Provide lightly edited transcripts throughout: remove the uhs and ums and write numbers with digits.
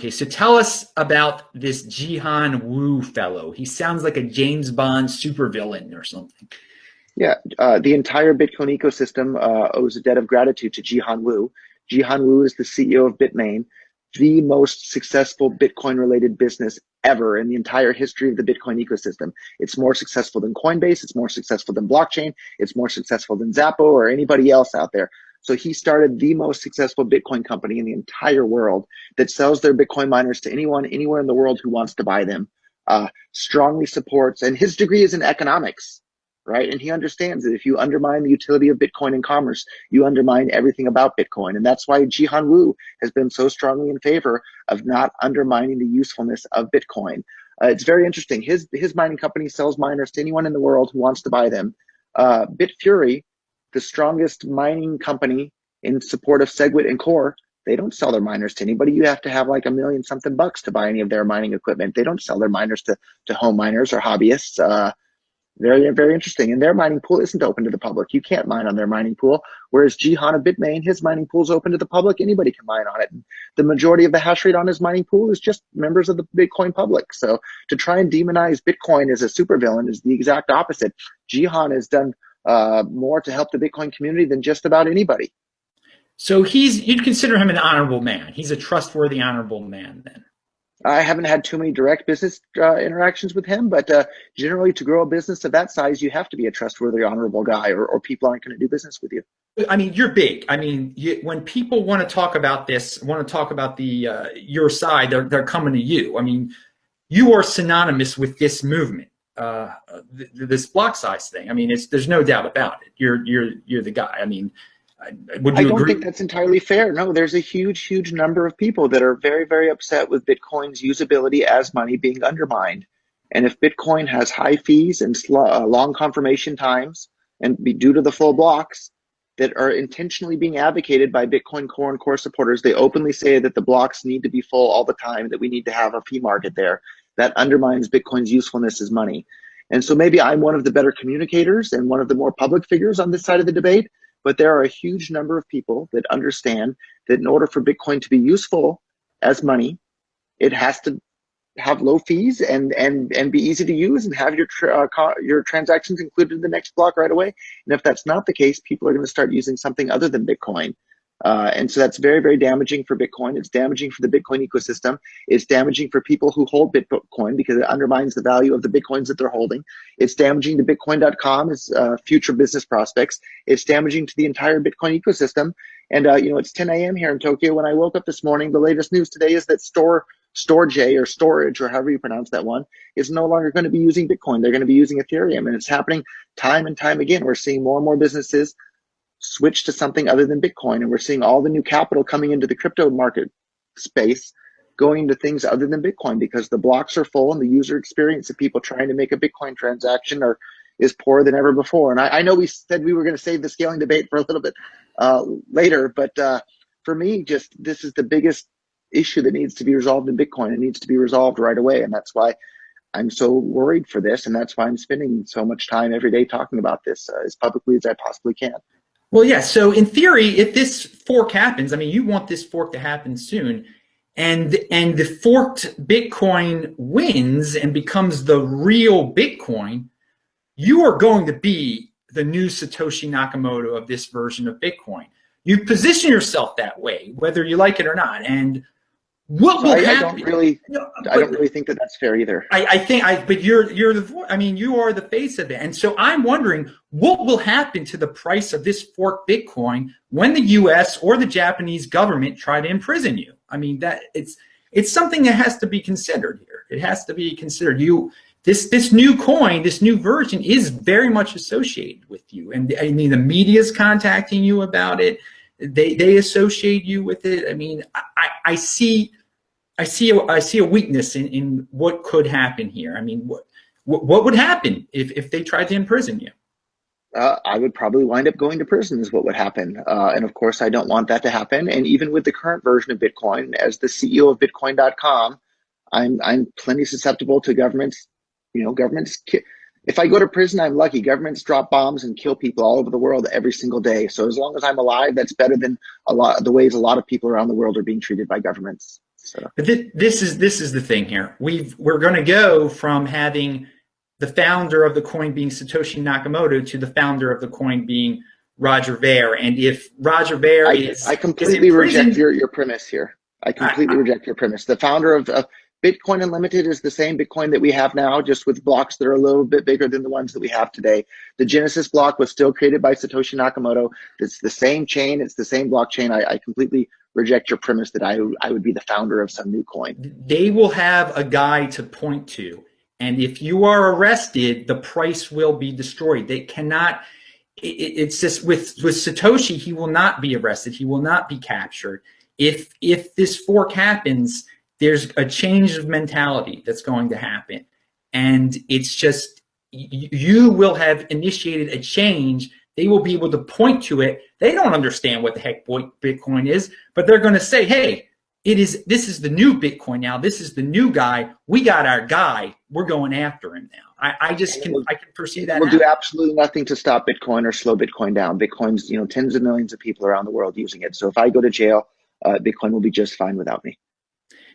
Okay, so tell us about this Jihan Wu fellow. He sounds like a James Bond supervillain or something. Yeah, the entire Bitcoin ecosystem owes a debt of gratitude to Jihan Wu. Jihan Wu is the CEO of Bitmain, the most successful Bitcoin-related business ever in the entire history of the Bitcoin ecosystem. It's more successful than Coinbase. It's more successful than blockchain. It's more successful than Zappo or anybody else out there. So he started the most successful Bitcoin company in the entire world that sells their Bitcoin miners to anyone, anywhere in the world who wants to buy them. Strongly supports, and his degree is in economics, right? And he understands that if you undermine the utility of Bitcoin in commerce, you undermine everything about Bitcoin. And that's why Jihan Wu has been so strongly in favor of not undermining the usefulness of Bitcoin. It's very interesting. His mining company sells miners to anyone in the world who wants to buy them. Bitfury, the strongest mining company in support of SegWit and Core, they don't sell their miners to anybody. You have to have like $1 million something bucks to buy any of their mining equipment. They don't sell their miners to home miners or hobbyists. Very, very interesting. And their mining pool isn't open to the public. You can't mine on their mining pool. Whereas Jihan of Bitmain, his mining pool is open to the public. Anybody can mine on it. And the majority of the hash rate on his mining pool is just members of the Bitcoin public. So to try and demonize Bitcoin as a supervillain is the exact opposite. Jihan has done more to help the Bitcoin community than just about anybody. So you'd consider him an honorable man. He's a trustworthy, honorable man then. I haven't had too many direct business interactions with him, but generally to grow a business of that size, you have to be a trustworthy, honorable guy, or people aren't going to do business with you. I mean, you're big. I mean, when people want to talk about this, want to talk about the your side, they're coming to you. I mean, you are synonymous with this movement, this block size thing. I mean, there's no doubt about it. You're the guy. I mean, would you agree? I don't think that's entirely fair. No, there's a huge number of people that are very, very upset with Bitcoin's usability as money being undermined. And if Bitcoin has high fees and long confirmation times, and be due to the full blocks that are intentionally being advocated by Bitcoin Core and Core supporters, they openly say that the blocks need to be full all the time, that we need to have a fee market there. That undermines Bitcoin's usefulness as money. And so maybe I'm one of the better communicators and one of the more public figures on this side of the debate. But there are a huge number of people that understand that in order for Bitcoin to be useful as money, it has to have low fees and be easy to use and have your transactions included in the next block right away. And if that's not the case, people are going to start using something other than Bitcoin. And so that's very, very damaging for Bitcoin. It's damaging for the Bitcoin ecosystem. It's damaging for people who hold Bitcoin because it undermines the value of the Bitcoins that they're holding. It's damaging to Bitcoin.com's future business prospects. It's damaging to the entire Bitcoin ecosystem. And, it's 10 a.m. here in Tokyo. When I woke up this morning, the latest news today is that Storj or Storage, or however you pronounce that one, is no longer going to be using Bitcoin. They're going to be using Ethereum. And it's happening time and time again. We're seeing more and more businesses switch to something other than Bitcoin. And we're seeing all the new capital coming into the crypto market space going into things other than Bitcoin because the blocks are full and the user experience of people trying to make a Bitcoin transaction is poorer than ever before. And I know we said we were going to save the scaling debate for a little bit later, but for me, this is the biggest issue that needs to be resolved in Bitcoin. It needs to be resolved right away. And that's why I'm so worried for this. And that's why I'm spending so much time every day talking about this as publicly as I possibly can. Well, yeah. So in theory, if this fork happens, I mean, you want this fork to happen soon, and the forked Bitcoin wins and becomes the real Bitcoin, you are going to be the new Satoshi Nakamoto of this version of Bitcoin. You position yourself that way, whether you like it or not. And what will happen? I don't really think that that's fair either. But you are the face of it. And so I'm wondering what will happen to the price of this forked Bitcoin when the US or the Japanese government try to imprison you. I mean, that it's something that has to be considered here. It has to be considered. This new coin, this new version is very much associated with you. And I mean, the media's contacting you about it. They associate you with it. I mean, I see a weakness in what could happen here. I mean, what would happen if they tried to imprison you? I would probably wind up going to prison is what would happen. And of course, I don't want that to happen. And even with the current version of Bitcoin, as the CEO of Bitcoin.com, I'm plenty susceptible to governments. If I go to prison, I'm lucky. Governments drop bombs and kill people all over the world every single day. So as long as I'm alive, that's better than the ways a lot of people around the world are being treated by governments. So, But this is the thing here. We're going to go from having the founder of the coin being Satoshi Nakamoto to the founder of the coin being Roger Ver. And if Roger Ver I completely reject your premise here. I completely reject your premise. The founder of Bitcoin Unlimited is the same Bitcoin that we have now, just with blocks that are a little bit bigger than the ones that we have today. The Genesis block was still created by Satoshi Nakamoto. It's the same chain. It's the same blockchain. I completely reject your premise that I would be the founder of some new coin. They will have a guy to point to. And if you are arrested, the price will be destroyed. They cannot, it's just with Satoshi, he will not be arrested. He will not be captured. If this fork happens, there's a change of mentality that's going to happen. And it's just, you will have initiated a change. They will be able to point to it. They don't understand what the heck Bitcoin is, but they're going to say, hey, this is the new Bitcoin now. This is the new guy. We got our guy. We're going after him now. I can foresee that. We'll do absolutely nothing to stop Bitcoin or slow Bitcoin down. Bitcoin's, tens of millions of people around the world using it. So if I go to jail, Bitcoin will be just fine without me.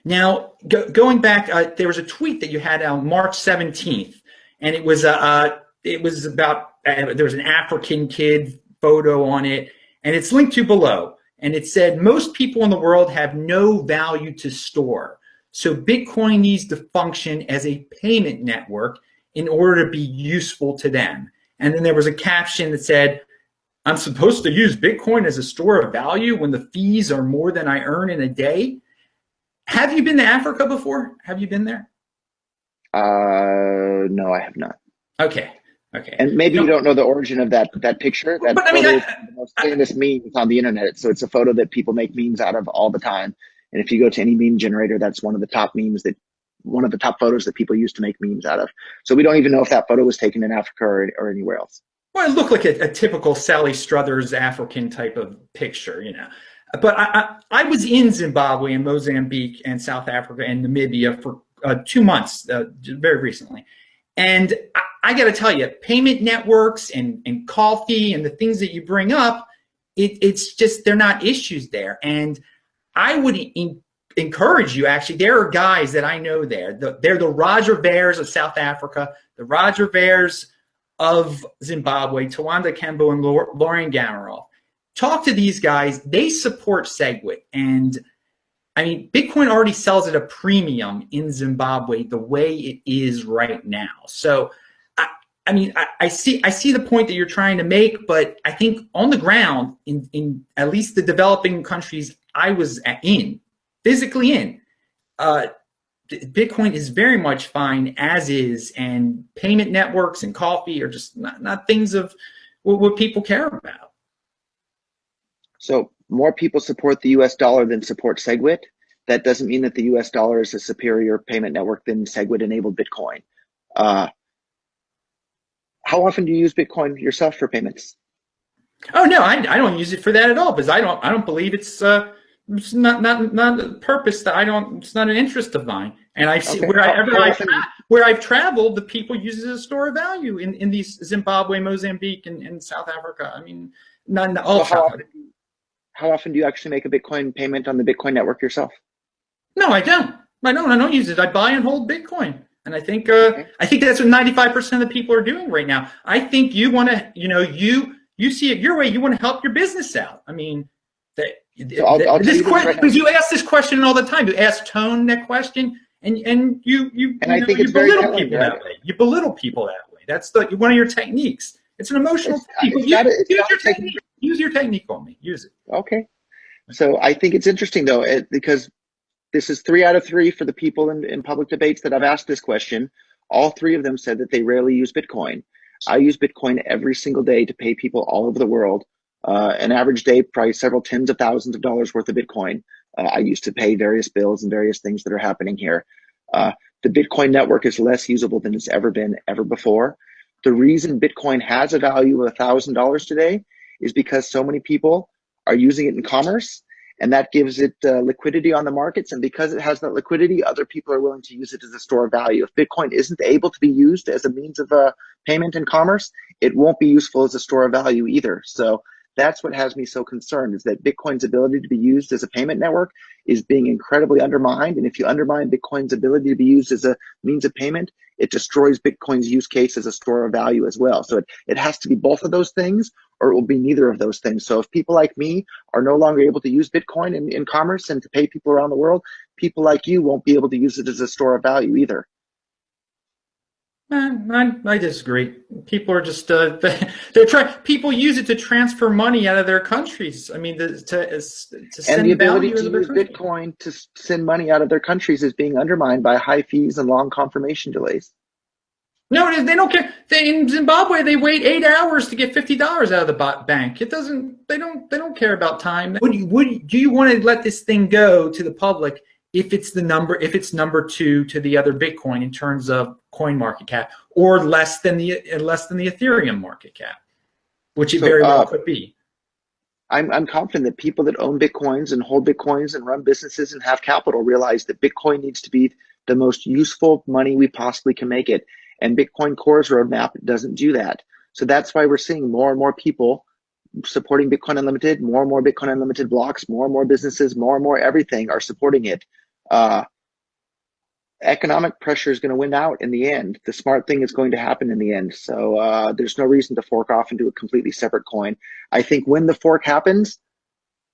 Now, going back, there was a tweet that you had on March 17th, and it was about there was an African kid photo on it, and it's linked to below. And it said, most people in the world have no value to store. So Bitcoin needs to function as a payment network in order to be useful to them. And then there was a caption that said, I'm supposed to use Bitcoin as a store of value when the fees are more than I earn in a day. Have you been to Africa before? Have you been there? No, I have not. Okay. And maybe you don't know the origin of that picture. That photo is the most famous meme on the internet. So it's a photo that people make memes out of all the time. And if you go to any meme generator, that's one of the top photos that people use to make memes out of. So we don't even know if that photo was taken in Africa or anywhere else. Well, it looked like a typical Sally Struthers African type of picture, But I was in Zimbabwe and Mozambique and South Africa and Namibia for 2 months, very recently. And I got to tell you, payment networks and coffee and the things that you bring up, it's just, they're not issues there. And I would encourage you, actually, there are guys that I know there. They're the Roger Vers of South Africa, the Roger Vers of Zimbabwe, Tawanda Kembo and Lauren Gamaroff. Talk to these guys. They support SegWit. And I mean, Bitcoin already sells at a premium in Zimbabwe the way it is right now. So, I see the point that you're trying to make, but I think on the ground, in at least the developing countries I was physically in, Bitcoin is very much fine as is, and payment networks and coffee are just not things of what people care about. So more people support the US dollar than support SegWit. That doesn't mean that the US dollar is a superior payment network than SegWit-enabled Bitcoin. How often do you use Bitcoin yourself for payments? Oh no, I don't use it for that at all, because I don't believe it's not a purpose that it's not an interest of mine. And I see where I've traveled, the people use it as a store of value in these Zimbabwe, Mozambique, and South Africa. I mean, how often do you actually make a Bitcoin payment on the Bitcoin network yourself? No, I don't. I don't use it. I buy and hold Bitcoin. And I think that's what 95% of the people are doing right now. I think you want to, you see it your way. You want to help your business out. I mean, because you ask this question all the time. You ask Tone that question, and you belittle people that way. You belittle people that way. That's one of your techniques. It's an emotional technique. Use your technique on me. Use it. Okay. So I think it's interesting though, because this is 3 out of 3 for the people in public debates that I've asked this question. All 3 of them said that they rarely use Bitcoin. I use Bitcoin every single day to pay people all over the world. An average day, probably several tens of thousands of dollars worth of Bitcoin. I use to pay various bills and various things that are happening here. The Bitcoin network is less usable than it's ever been ever before. The reason Bitcoin has a value of $1,000 today is because so many people are using it in commerce, and that gives it liquidity on the markets. And because it has that liquidity, other people are willing to use it as a store of value. If Bitcoin isn't able to be used as a means of payment in commerce, it won't be useful as a store of value either. So That's what has me so concerned, is that Bitcoin's ability to be used as a payment network is being incredibly undermined. And if you undermine Bitcoin's ability to be used as a means of payment, it destroys Bitcoin's use case as a store of value as well. So it has to be both of those things, or it will be neither of those things. So if people like me are no longer able to use Bitcoin in commerce and to pay people around the world, people like you won't be able to use it as a store of value either. I disagree. People are just they're trying. People use it to transfer money out of their countries. I mean, to send And the ability value to out of their use country. Bitcoin to send money out of their countries is being undermined by high fees and long confirmation delays. No, they don't care. In Zimbabwe, they wait 8 hours to get $50 out of the bank. It doesn't. They don't care about time. Do you want to let this thing go to the public if it's number two to the other Bitcoin in terms of coin market cap, or less than the Ethereum market cap, which it very well could be? I'm confident that people that own Bitcoins and hold Bitcoins and run businesses and have capital realize that Bitcoin needs to be the most useful money we possibly can make it. And Bitcoin Core's roadmap doesn't do that. So that's why we're seeing more and more people supporting Bitcoin Unlimited, more and more Bitcoin Unlimited blocks, more and more businesses, more and more everything are supporting it. Economic pressure is going to win out in the end. The smart thing is going to happen in the end. So there's no reason to fork off into a completely separate coin. I think when the fork happens,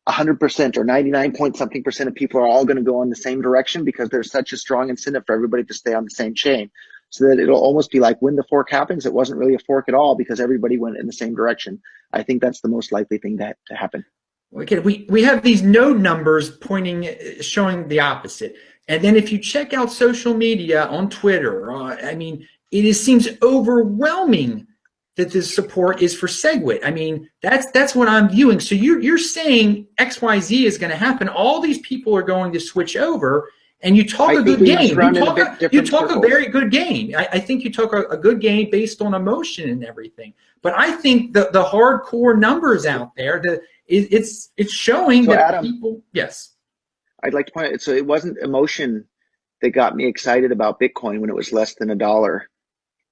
100% or 99 point something percent of people are all going to go in the same direction, because there's such a strong incentive for everybody to stay on the same chain. So that it'll almost be like when the fork happens, it wasn't really a fork at all because everybody went in the same direction. I think that's the most likely thing to happen. Okay, we have these node numbers showing the opposite. And then if you check out social media on Twitter, I mean, seems overwhelming that the support is for SegWit. I mean, that's what I'm viewing. So you're saying XYZ is going to happen. All these people are going to switch over, and you talk a good game. You talk a very good game. I think you talk a good game based on emotion and everything. But I think the hardcore numbers out there, it's showing that Adam, people. Yes, I'd like to point out. So it wasn't emotion that got me excited about Bitcoin when it was less than $1.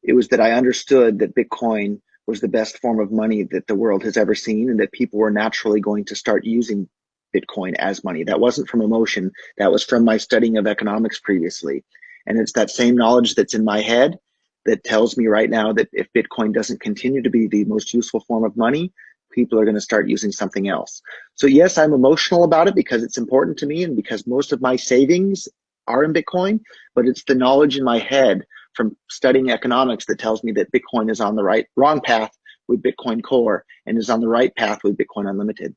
It was that I understood that Bitcoin was the best form of money that the world has ever seen, and that people were naturally going to start using Bitcoin as money. That wasn't from emotion. That was from my studying of economics previously. And it's that same knowledge that's in my head that tells me right now that if Bitcoin doesn't continue to be the most useful form of money, people are going to start using something else. So yes, I'm emotional about it because it's important to me and because most of my savings are in Bitcoin, but it's the knowledge in my head from studying economics that tells me that Bitcoin is on the wrong path with Bitcoin Core and is on the right path with Bitcoin Unlimited.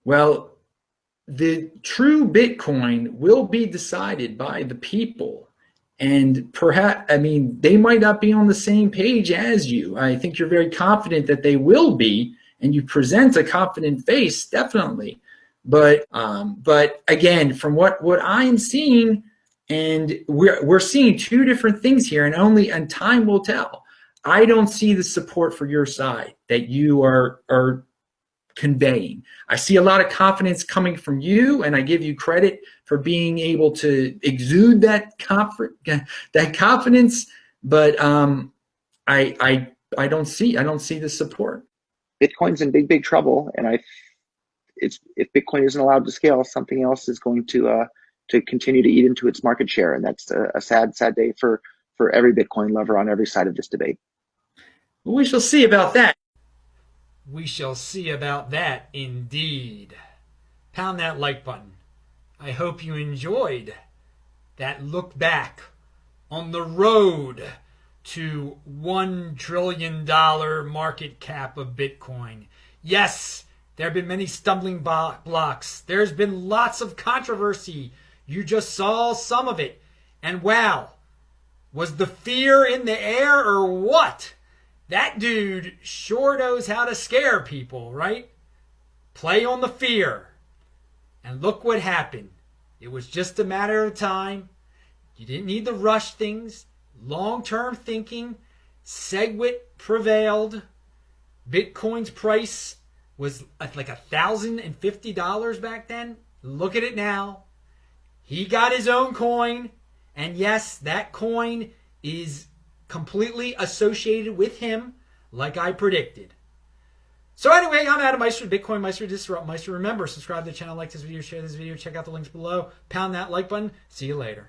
Well, the true Bitcoin will be decided by the people. And perhaps, I mean, they might not be on the same page as you. I think you're very confident that they will be, and you present a confident face, definitely. But again, from what I'm seeing, and we're seeing two different things here, and time will tell. I don't see the support for your side that you are conveying. I see a lot of confidence coming from you, and I give you credit for being able to exude that confidence. But I don't see the support. Bitcoin's in big trouble, and if Bitcoin isn't allowed to scale, something else is going to continue to eat into its market share, and that's a sad day for every Bitcoin lover on every side of this debate. We shall see about that. We shall see about that indeed. Pound that like button. I hope you enjoyed that look back on the road to $1 trillion market cap of Bitcoin. Yes, there have been many stumbling blocks. There's been lots of controversy. You just saw some of it. And wow, was the fear in the air or what? That dude sure knows how to scare people, right? Play on the fear. And look what happened. It was just a matter of time. You didn't need to rush things. Long-term thinking. SegWit prevailed. Bitcoin's price was like $1,050 back then. Look at it now. He got his own coin. And yes, that coin is completely associated with him, like I predicted. So anyway, I'm Adam Meister, Bitcoin Meister, Disrupt Meister. Remember, subscribe to the channel, like this video, share this video, check out the links below, pound that like button. See you later.